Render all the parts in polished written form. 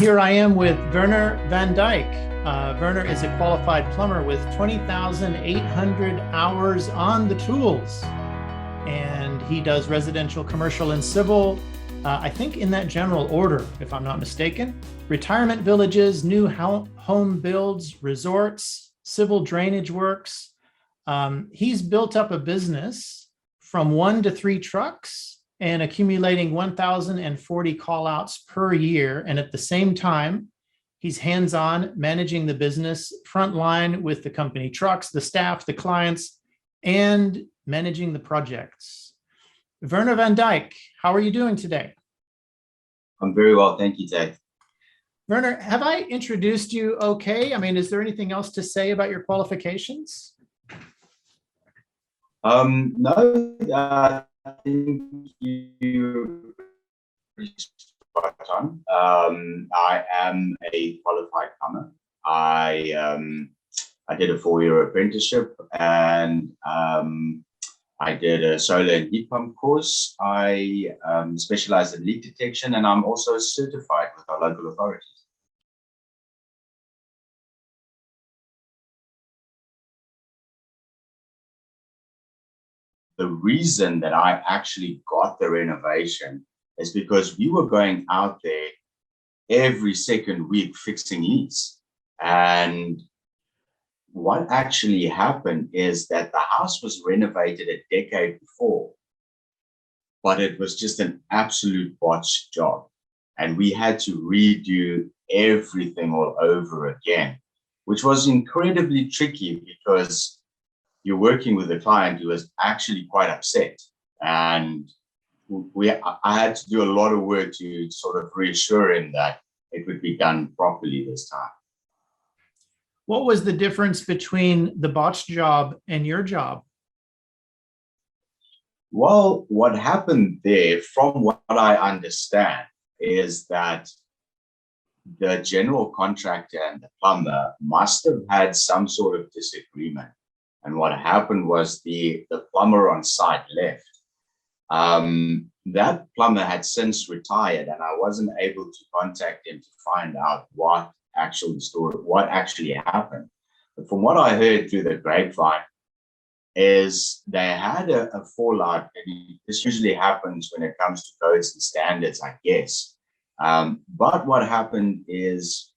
here I am with Werner van Dyk. Werner is a qualified plumber with 20,800 hours on the tools. And he does residential, commercial, and civil, I think in that general order, if I'm not mistaken. Retirement villages, new home builds, resorts, civil drainage works. He's built up a business from 1 to 3 trucks and accumulating 1,040 callouts per year. And at the same time, he's hands-on managing the business frontline with the company trucks, the staff, the clients, and managing the projects. Werner van Dyk, how are you doing today? I'm very well, thank you, Dave. Werner, have I introduced you okay? I mean, is there anything else to say about your qualifications? No, I think you spot on. I am a qualified plumber. I did a 4-year apprenticeship, and I did a solar and heat pump course. I specialize in leak detection, and I'm also certified with our local authorities. The reason that I actually got the renovation is because we were going out there every second week fixing leaks. And what actually happened is that the house was renovated a decade before, but it was just an absolute botched job. And we had to redo everything all over again, which was incredibly tricky because you're working with a client who was actually quite upset. And I had to do a lot of work to sort of reassure him that it would be done properly this time. What was the difference between the botched job and your job? Well, what happened there, from what I understand, is that the general contractor and the plumber must have had some sort of disagreement. And what happened was the plumber on site left. That plumber had since retired, and I wasn't able to contact him to find out what actually happened. But from what I heard through the grapevine, is they had a fallout, and this usually happens when it comes to codes and standards, I guess. But what happened is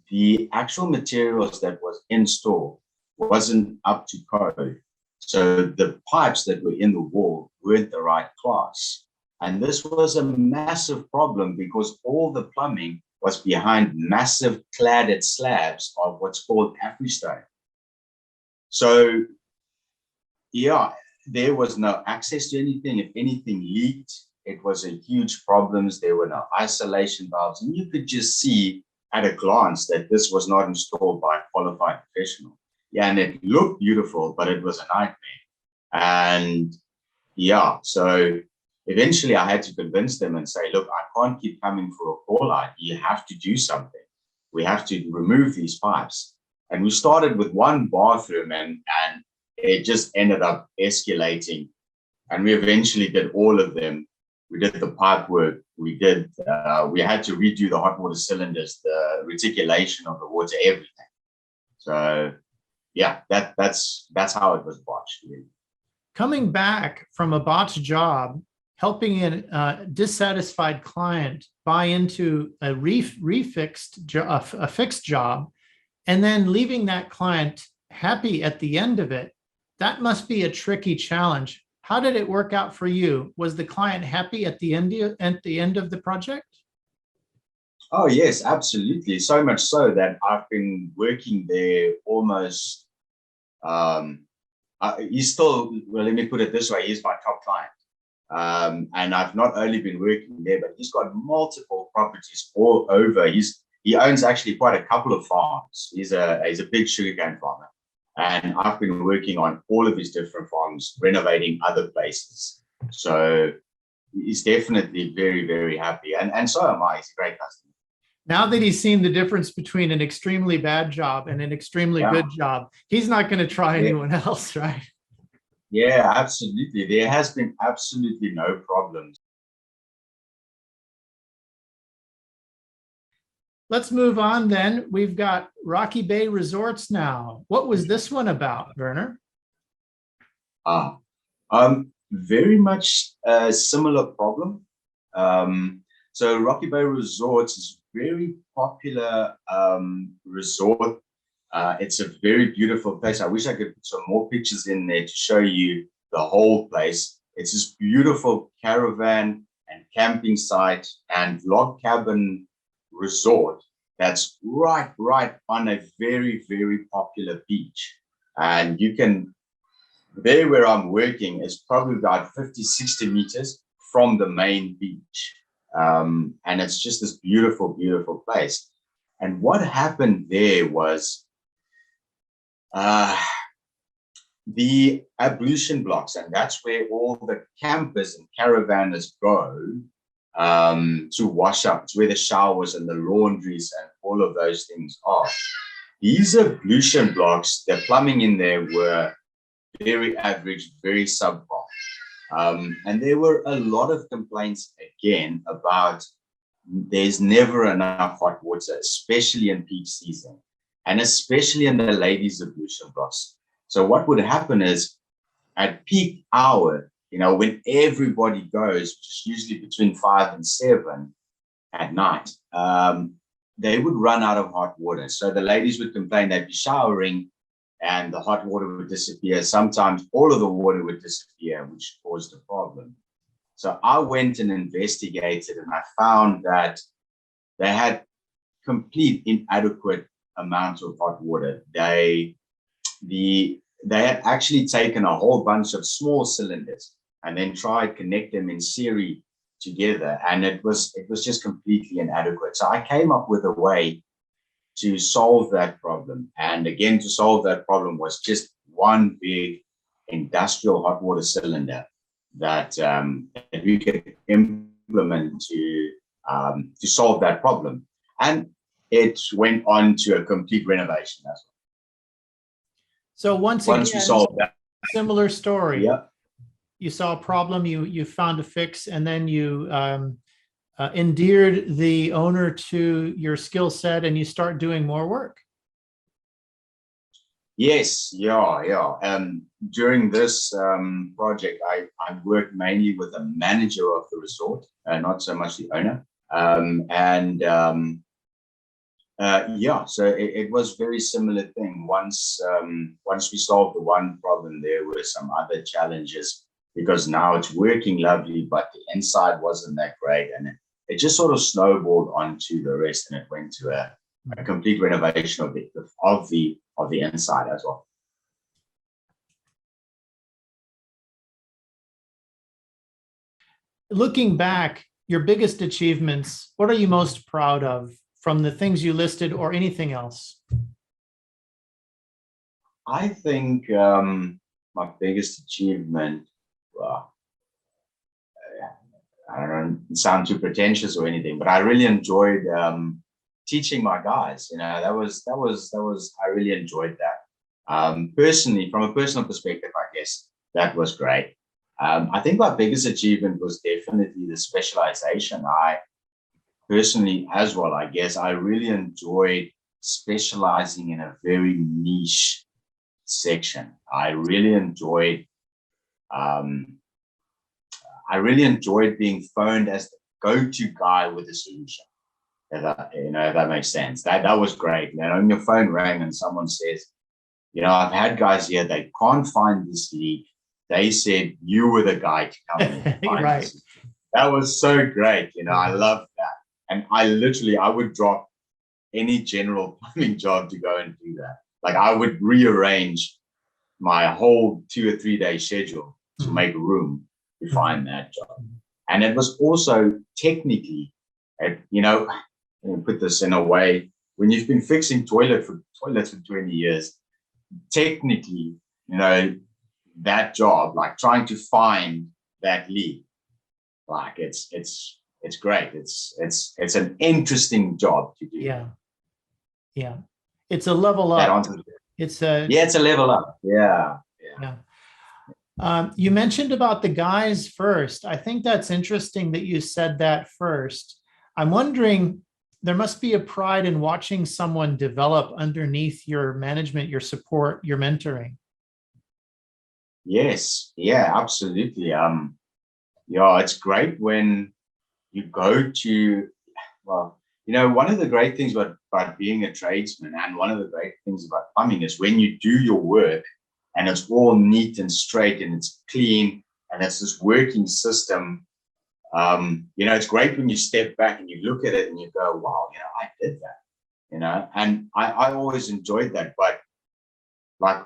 the actual materials that was installed wasn't up to code. So the pipes that were in the wall weren't the right class. And this was a massive problem because all the plumbing was behind massive cladded slabs of what's called afrostone. So yeah, there was no access to anything. If anything leaked, it was a huge problem. There were no isolation valves. And you could just see at a glance that this was not installed by a qualified professional. Yeah, and it looked beautiful, but it was a nightmare. And yeah, so eventually I had to convince them and say, look, I can't keep coming for a call out. You have to do something. We have to remove these pipes. And we started with one bathroom, and it just ended up escalating. And we eventually did all of them. We did the pipe work. We had to redo the hot water cylinders, the reticulation of the water, everything. So yeah, that's how it was botched. Really. Coming back from a botched job, helping a dissatisfied client buy into a fixed job, and then leaving that client happy at the end of it, that must be a tricky challenge. How did it work out for you? Was the client happy at the end of the project? Oh, yes, absolutely. So much so that I've been working there almost, he's still, well, let me put it this way, he's my top client. And I've not only been working there, but he's got multiple properties all over. He owns actually quite a couple of farms. He's a big sugarcane farmer. And I've been working on all of his different farms, renovating other places. So he's definitely very, very happy. And so am I. He's a great customer. Now that he's seen the difference between an extremely bad job and an extremely good job, he's not going to try anyone else, right? Yeah, absolutely. There has been absolutely no problems. let's move on then. We've got Rocky Bay Resorts now. What was this one about, Werner? Ah, very much a similar problem. So Rocky Bay Resorts is a very popular resort. It's a very beautiful place. I wish I could put some more pictures in there to show you the whole place. It's this beautiful caravan and camping site and log cabin resort that's right on a very, very popular beach. And you can, there where I'm working is probably about 50, 60 meters from the main beach. And it's just this beautiful, beautiful place. And what happened there was the ablution blocks, and that's where all the campers and caravanners go to wash up. It's where the showers and the laundries and all of those things are. These ablution blocks, the plumbing in there were very average, very subpar. And there were a lot of complaints again about there's never enough hot water, especially in peak season, and especially in the ladies' ablution blocks. So what would happen is at peak hour, you know, when everybody goes, which is usually between 5 and 7 at night, they would run out of hot water. So the ladies would complain they'd be showering and the hot water would disappear. Sometimes all of the water would disappear, which caused a problem. So I went and investigated, and I found that they had complete inadequate amount of hot water. They had actually taken a whole bunch of small cylinders and then tried connect them in series together, and it was just completely inadequate. So I came up with a way to solve that problem. And again, to solve that problem was just one big industrial hot water cylinder that we could implement to solve that problem. And it went on to a complete renovation as well. So once again, we solved that, similar story. yeah. You saw a problem, you found a fix, and then you endeared the owner to your skill set, and you start doing more work. Yes, yeah. During this project, I worked mainly with the manager of the resort, not so much the owner. So it was very similar thing. Once we solved the one problem, there were some other challenges, because now it's working lovely, but the inside wasn't that great, and it just sort of snowballed onto the rest, and it went to a complete renovation of the inside as well. Looking back, your biggest achievements, what are you most proud of from the things you listed, or anything else? I think my biggest achievement, well, I don't sound too pretentious or anything, but I really enjoyed teaching my guys. You know, that was I really enjoyed that. Personally, from a personal perspective, I guess that was great. I think my biggest achievement was definitely the specialization. I personally, as well, I guess, I really enjoyed specializing in a very niche section. I really enjoyed being phoned as the go-to guy with a solution. If that makes sense. That was great. You know, when your phone rang and someone says, you know, I've had guys here, they can't find this leak. They said you were the guy to come in and find Right. this. That was so great. You know, I loved that. And I would drop any general plumbing job to go and do that. Like, I would rearrange my whole 2 or 3 day schedule to make room to find that job. And it was also technically, you know, put this in a way, when you've been fixing toilets for 20 years, technically, you know, that job, like trying to find that leak, like it's great. It's an interesting job to do. Yeah. It's a level up. It's a level up. Yeah. You mentioned about the guys first. I think that's interesting that you said that first. I'm wondering, there must be a pride in watching someone develop underneath your management, your support, your mentoring. Yes, yeah, absolutely. Yeah, it's great when you go to, well, one of the great things about being a tradesman, and one of the great things about plumbing, is when you do your work and it's all neat and straight and it's clean and it's this working system. It's great when you step back and you look at it and you go, wow, I did that, and I always enjoyed that. But like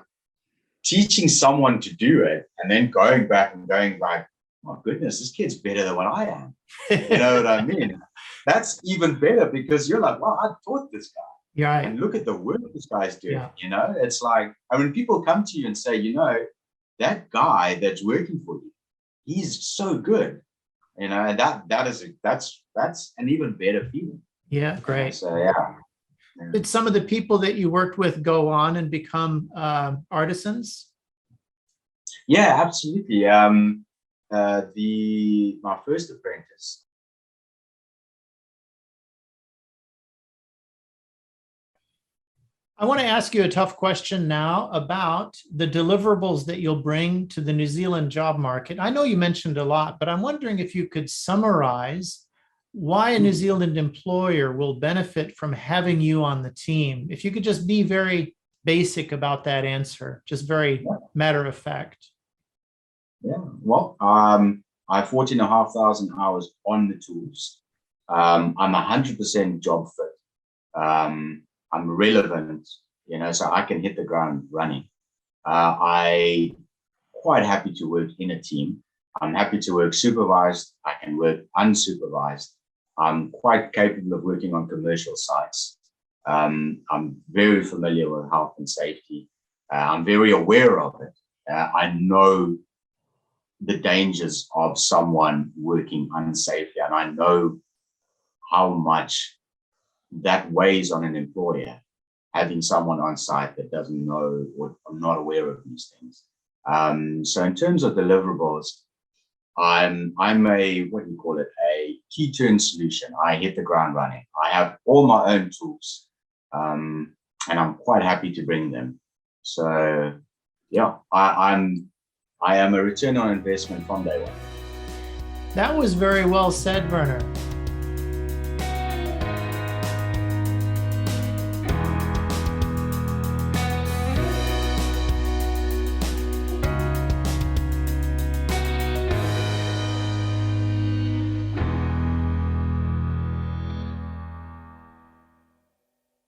teaching someone to do it and then going back and going like, my goodness, this kid's better than what I am. You know what I mean? That's even better, because you're like, wow, I taught this guy. Yeah. And look at the work this guy's doing. Yeah. It's like, and when people come to you and say, that guy that's working for you, he's so good. That's an even better feeling. Yeah, great. So yeah. Did some of the people that you worked with go on and become artisans? Yeah, absolutely. My first apprentice. I want to ask you a tough question now about the deliverables that you'll bring to the New Zealand job market. I know you mentioned a lot, but I'm wondering if you could summarize why a New Zealand employer will benefit from having you on the team. If you could just be very basic about that answer, just very matter of fact. Yeah, well, I have 14,500 hours on the tools. I'm 100% job fit. I'm relevant, so I can hit the ground running. I'm quite happy to work in a team. I'm happy to work supervised. I can work unsupervised. I'm quite capable of working on commercial sites. I'm very familiar with health and safety. I'm very aware of it. I know the dangers of someone working unsafely, and I know how much that weighs on an employer, having someone on site that doesn't know or not aware of these things. So in terms of deliverables, I'm a, what do you call it, a key turn solution. I hit the ground running. I have all my own tools, and I'm quite happy to bring them. So yeah, I am a return on investment from day one. That was very well said, Werner.